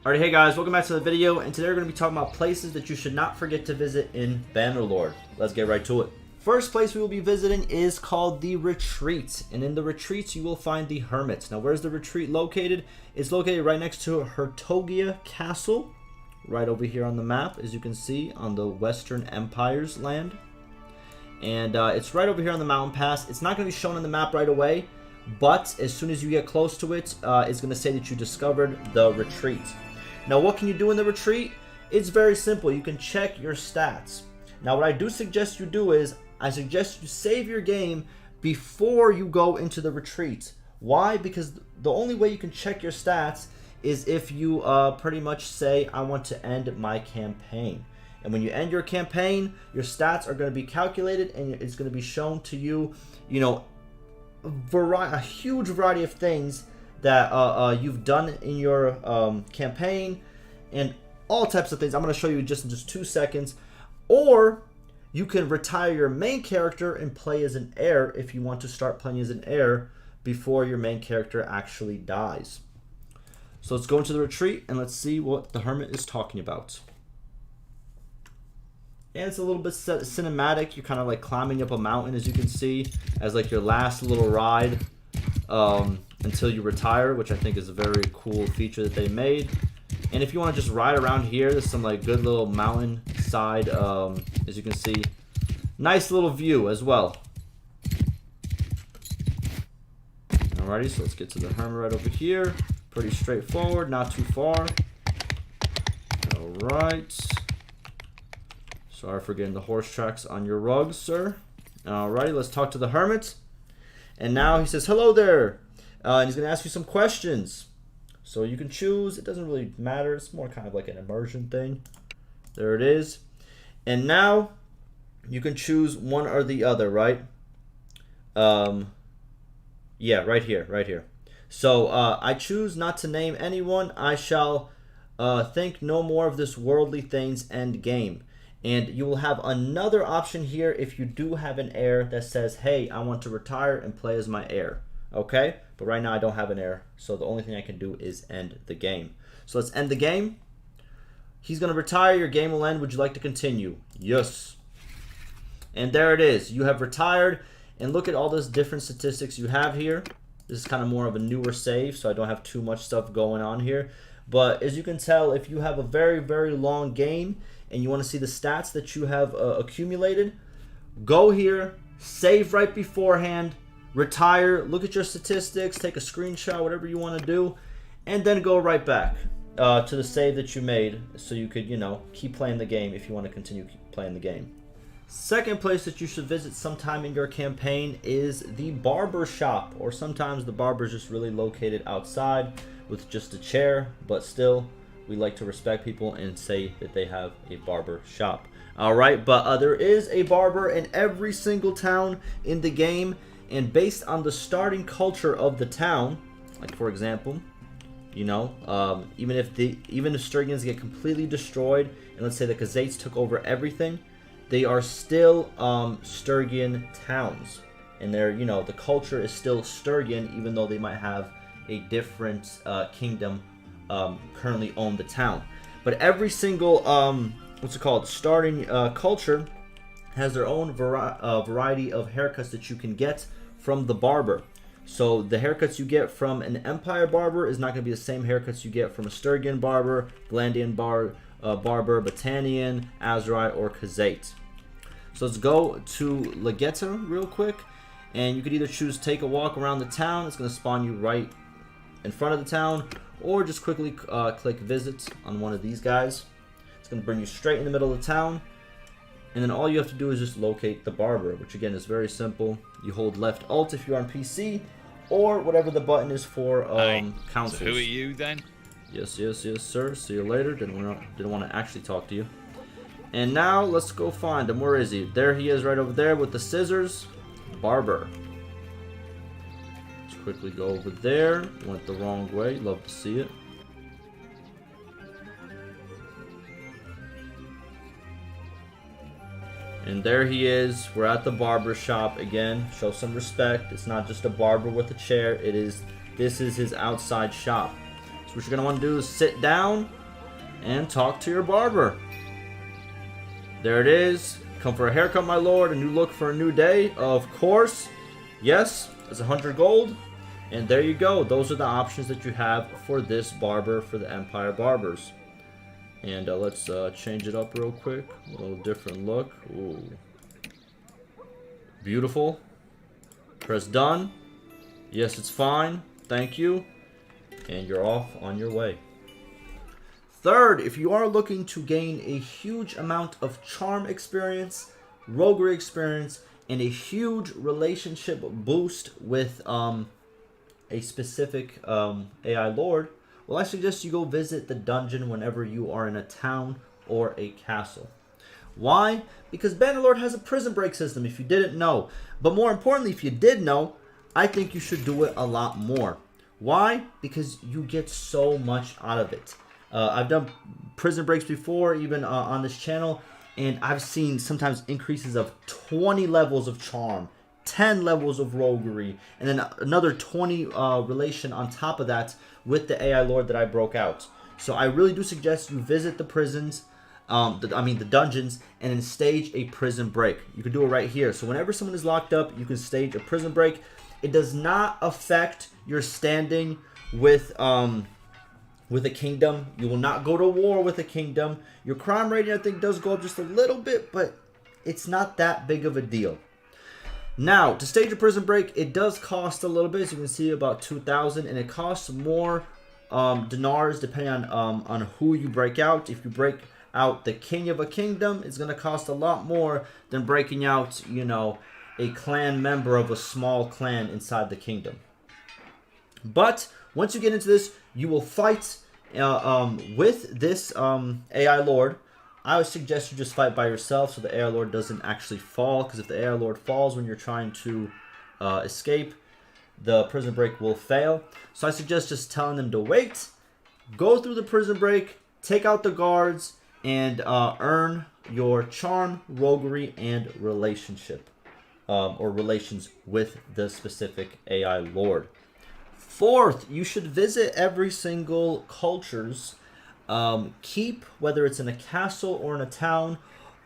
Alright, hey guys, welcome back to the video, and today we're going to be talking about places that you should not forget to visit in Bannerlord. Let's get right to it. First place we will be visiting is called the Retreat, and in the Retreats you will find the Hermit. Now where's the Retreat located? It's located right next to Hertogia Castle, right over here on the map, as you can see, on the Western Empire's land. And it's right over here on the mountain pass. It's not going to be shown on the map right away, but as soon as you get close to it, it's going to say that you discovered the Retreat. Now, what can you do in the Retreat? It's very simple. You can check your stats. Now, what I do suggest you do is, I suggest you save your game before you go into the Retreat. Why? Because the only way you can check your stats is if you pretty much say, I want to end my campaign. And when you end your campaign, your stats are going to be calculated and it's going to be shown to you, you know, a huge variety of things that you've done in your campaign and all types of things. I'm going to show you in just 2 seconds. Or you can retire your main character and play as an heir if you want to start playing as an heir before your main character actually dies. So let's go into the Retreat and let's see what the Hermit is talking about. And it's a little bit cinematic. You're kind of like climbing up a mountain, as you can see, as like your last little ride until you retire, which I think is a very cool feature that they made. And if you want to just ride around here, there's some like good little mountain side, as you can see. Nice little view as well. Alrighty, so let's get to the Hermit right over here. Pretty straightforward, not too far. Alright. Sorry for getting the horse tracks on your rugs, sir. Alrighty, let's talk to the Hermit. And now he says, hello there. And he's going to ask you some questions. So you can choose. It doesn't really matter. It's more kind of like an immersion thing. There it is. And now you can choose one or the other, right? Yeah, right here. So I choose not to name anyone. I shall think no more of this worldly things end game. And you will have another option here if you do have an heir that says, hey, I want to retire and play as my heir. Okay? But right now I don't have an heir, so the only thing I can do is end the game. So let's end the game. He's going to retire. Your game will end. Would you like to continue? Yes. And there it is. You have retired. And look at all those different statistics you have here. This is kind of more of a newer save, so I don't have too much stuff going on here. But as you can tell, if you have a very, very long game and you want to see the stats that you have accumulated, go here, save right beforehand, retire, look at your statistics, take a screenshot, whatever you want to do, and then go right back to the save that you made so you could, you know, keep playing the game if you want to continue playing the game. Second place that you should visit sometime in your campaign is the barber shop, or sometimes the barber is just really located outside with just a chair, but still we like to respect people and say that they have a barber shop. Alright, but there is a barber in every single town in the game, and based on the starting culture of the town, like for example, you know, even if Sturgians get completely destroyed, and let's say the Khazaits took over everything, they are still Sturgian towns, and they're, you know, the culture is still Sturgian, even though they might have a different kingdom currently own the town. But every single starting culture has their own variety of haircuts that you can get from the barber. So the haircuts you get from an Empire barber is not going to be the same haircuts you get from a Sturgian barber, Glandian barber, Battanian, Azrai, or Khazate. So let's go to Legeta real quick, and you could either choose take a walk around the town. It's going to spawn you right in front of the town, or just quickly click visit on one of these guys. It's going to bring you straight in the middle of the town, and then all you have to do is just locate the barber, which again is very simple. You hold left alt if you're on PC, or whatever the button is for consoles. So who are you then? Yes, sir. See you later. Didn't want to actually talk to you. And now let's go find him. Where is he? There he is, right over there with the scissors. Barber. Let's quickly go over there. Went the wrong way. Love to see it. And there he is. We're at the barber shop again. Show some respect. It's not just a barber with a chair. This is his outside shop. So what you're going to want to do is sit down and talk to your barber. There it is. Come for a haircut, my lord. A new look for a new day. Of course. Yes, it's 100 gold. And there you go. Those are the options that you have for this barber for the Empire Barbers. And let's change it up real quick. A little different look. Ooh. Beautiful. Press done. Yes, it's fine. Thank you. And you're off on your way. Third, if you are looking to gain a huge amount of charm experience, roguery experience, and a huge relationship boost with a specific AI Lord, well, I suggest you go visit the dungeon whenever you are in a town or a castle. Why? Because Bannerlord has a prison break system, if you didn't know. But more importantly, if you did know, I think you should do it a lot more. Why? Because you get so much out of it. I've done prison breaks before, even on this channel, and I've seen sometimes increases of 20 levels of charm, 10 levels of roguery, and then another 20 relation on top of that with the AI Lord that I broke out. So I really do suggest you visit the prisons, the dungeons, and then stage a prison break. You can do it right here. So whenever someone is locked up, you can stage a prison break. It does not affect your standing with a kingdom. You will not go to war with a kingdom. Your crime rating, I think, does go up just a little bit, but it's not that big of a deal. Now, to stage a prison break, it does cost a little bit. As you can see, about 2,000, and it costs more dinars depending on who you break out. If you break out the king of a kingdom, it's going to cost a lot more than breaking out, you know, a clan member of a small clan inside the kingdom. But once you get into this, you will fight with this AI Lord. I would suggest you just fight by yourself so the AI Lord doesn't actually fall, because if the AI Lord falls when you're trying to escape, the prison break will fail. So I suggest just telling them to wait, go through the prison break, take out the guards, and earn your charm, roguery, and relationship or relations with the specific AI Lord. Fourth, you should visit every single culture's keep, whether it's in a castle or in a town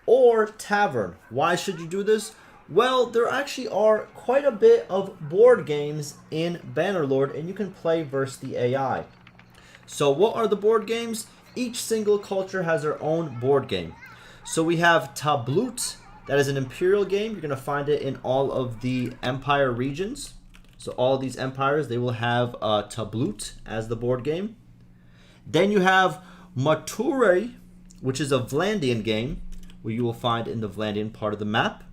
or tavern. Why should you do this? Well, there actually are quite a bit of board games in Bannerlord, and you can play versus the AI. So what are the board games? Each single culture has their own board game. So we have Tabloot. That is an imperial game. You're going to find it in all of the empire regions. So all these empires, they will have Tabloot as the board game. Then you have Mature, which is a Vlandian game, where you will find in the Vlandian part of the map.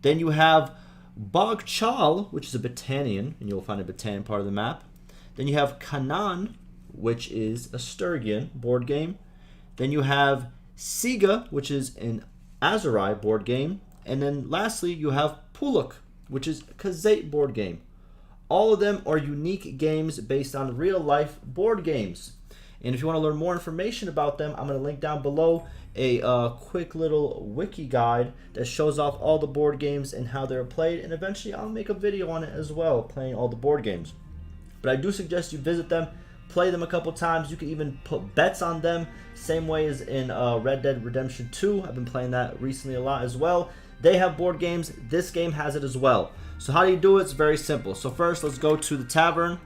Then you have Bogchal, which is a Battanian, and you'll find a Battanian part of the map. Then you have Kanan, which is a Sturgian board game. Then you have Siga, which is an Azurai board game. And then lastly, you have Puluk, which is a Khazate board game. All of them are unique games based on real-life board games. And if you want to learn more information about them, I'm going to link down below a quick little wiki guide that shows off all the board games and how they're played. And eventually I'll make a video on it as well, playing all the board games. But I do suggest you visit them, play them a couple times. You can even put bets on them, same way as in Red Dead Redemption 2. I've been playing that recently a lot as well. They have board games. This game has it as well. So how do you do it? It's very simple. So first, let's go to the tavern.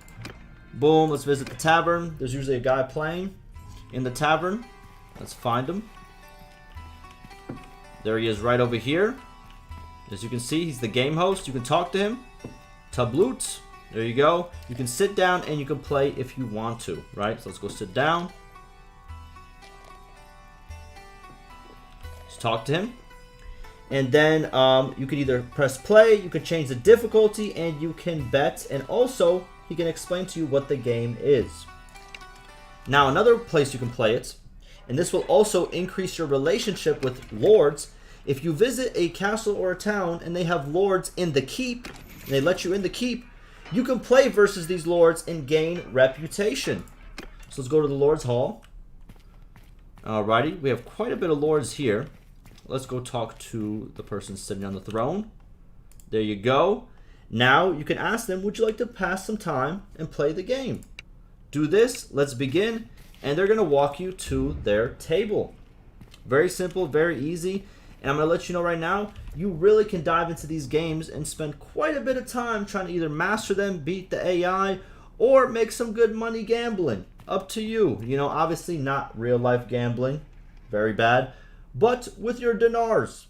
Boom, let's visit the tavern. There's usually a guy playing in the tavern. Let's find him. There he is right over here. As you can see, he's the game host. You can talk to him. Tabloot. There you go. You can sit down and you can play if you want to, right? So let's go sit down. Let's talk to him. And then you can either press play, you can change the difficulty, and you can bet. And also, he can explain to you what the game is. Now, another place you can play it, and this will also increase your relationship with lords. If you visit a castle or a town and they have lords in the keep, and they let you in the keep, you can play versus these lords and gain reputation. So let's go to the Lord's Hall. Alrighty, we have quite a bit of lords here. Let's go talk to the person sitting on the throne. There you go. Now you can ask them, would you like to pass some time and play the game? do this, let's begin, and they're going to walk you to their table. Very simple, very easy, and I'm going to let you know right now, you really can dive into these games and spend quite a bit of time trying to either master them, beat the AI, or make some good money gambling. Up to you. You know, obviously not real life gambling, very bad, but with your dinars.